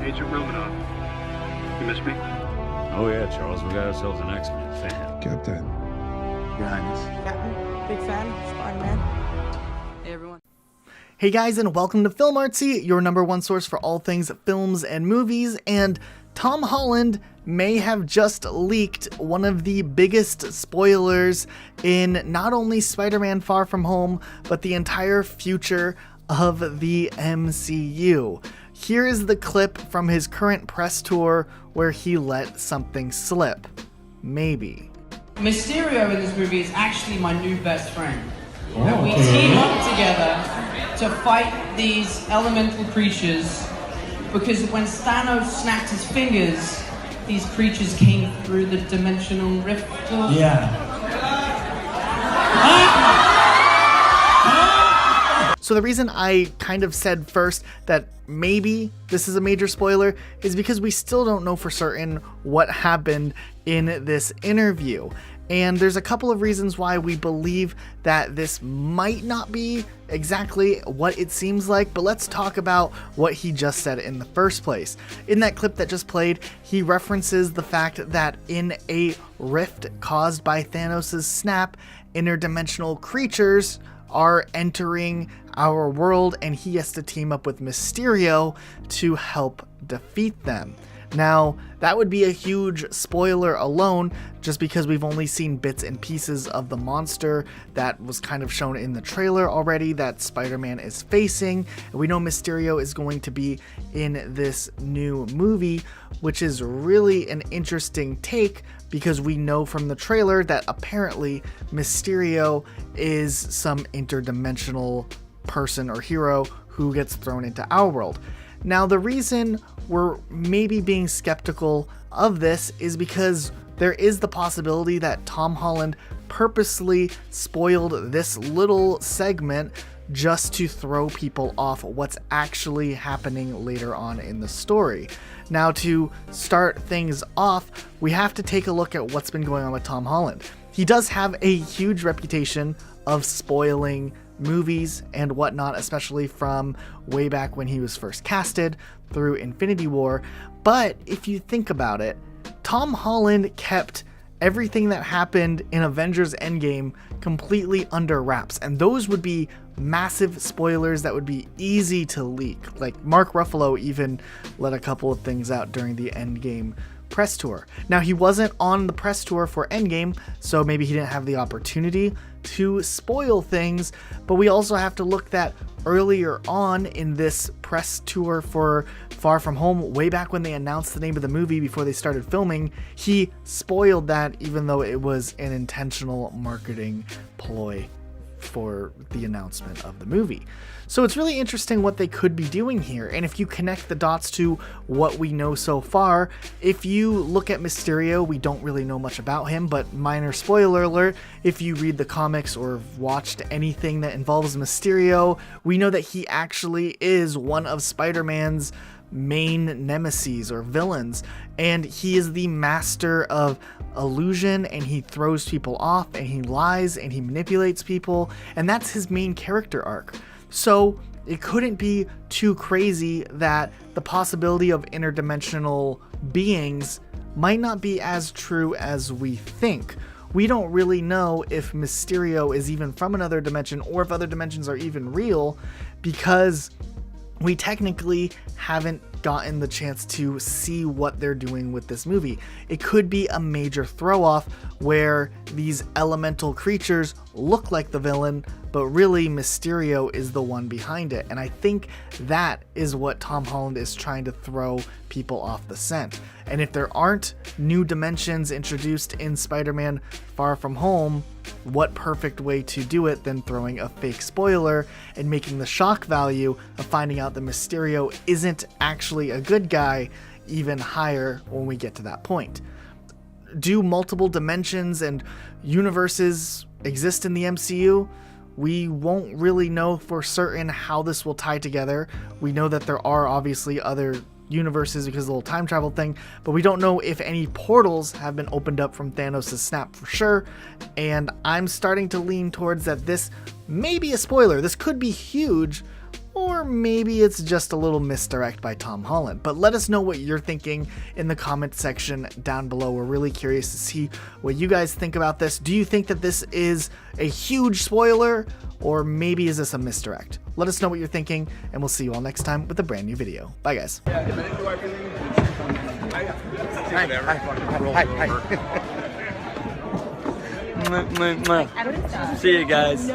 Agent Romanoff. You miss me? Oh yeah, Charles, we got ourselves an X-Men fan. Captain. Your Highness. Captain, big fan, Spider-Man. Hey everyone. Hey guys, and welcome to Film Artsy, your number one source for all things films and movies. And Tom Holland may have just leaked one of the biggest spoilers in not only Spider-Man Far From Home, but the entire future of the MCU. Here is the clip from his current press tour where he let something slip. Maybe. Mysterio in this movie is actually my new best friend. And we team up together to fight these elemental creatures because when Thanos snapped his fingers, these creatures came through the dimensional rift. So the reason I kind of said first that maybe this is a major spoiler is because we still don't know for certain what happened in this interview. And there's a couple of reasons why we believe that this might not be exactly what it seems like, but let's talk about what he just said in the first place. In that clip that just played, he references the fact that in a rift caused by Thanos' snap, interdimensional creatures are entering our world and he has to team up with Mysterio to help defeat them. Now, that would be a huge spoiler alone, just because we've only seen bits and pieces of the monster that was kind of shown in the trailer already that Spider-Man is facing. And we know Mysterio is going to be in this new movie, which is really an interesting take because we know from the trailer that apparently Mysterio is some interdimensional person or hero who gets thrown into our world. Now, the reason we're maybe being skeptical of this is because there is the possibility that Tom Holland purposely spoiled this little segment just to throw people off what's actually happening later on in the story. Now, to start things off, we have to take a look at what's been going on with Tom Holland. He does have a huge reputation of spoiling movies and whatnot, especially from way back when he was first casted through Infinity War. But if you think about it, Tom Holland kept everything that happened in Avengers Endgame completely under wraps, and those would be massive spoilers that would be easy to leak. Like Mark Ruffalo even let a couple of things out during the Endgame press tour. Now, he wasn't on the press tour for Endgame, so maybe he didn't have the opportunity to spoil things, but we also have to look that earlier on in this press tour for Far From Home, way back when they announced the name of the movie before they started filming, he spoiled that even though it was an intentional marketing ploy for the announcement of the movie. So it's really interesting what they could be doing here. And if you connect the dots to what we know so far, if you look at Mysterio, we don't really know much about him, but minor spoiler alert, if you read the comics or watched anything that involves Mysterio, we know that he actually is one of Spider-Man's main nemesis or villains, and he is the master of illusion, and he throws people off, and he lies, and he manipulates people, and that's his main character arc. So it couldn't be too crazy that the possibility of interdimensional beings might not be as true as we think. We don't really know if Mysterio is even from another dimension or if other dimensions are even real, because we technically haven't gotten the chance to see what they're doing with this movie. It could be a major throw off where these elemental creatures look like the villain, but really Mysterio is the one behind it. And I think that is what Tom Holland is trying to throw people off the scent. And if there aren't new dimensions introduced in Spider-Man Far From Home, what perfect way to do it than throwing a fake spoiler and making the shock value of finding out that Mysterio isn't actually a good guy even higher when we get to that point. Do multiple dimensions and universes exist in the MCU? We won't really know for certain how this will tie together. We know that there are obviously other universes because of the whole time travel thing, but we don't know if any portals have been opened up from Thanos' snap for sure. And I'm starting to lean towards that this may be a spoiler. This could be huge, or maybe it's just a little misdirect by Tom Holland. But let us know what you're thinking in the comment section down below. We're really curious to see what you guys think about this. Do you think that this is a huge spoiler, or maybe is this a misdirect? Let us know what you're thinking, and we'll see you all next time with a brand new video. Bye, guys. Hi. See you guys.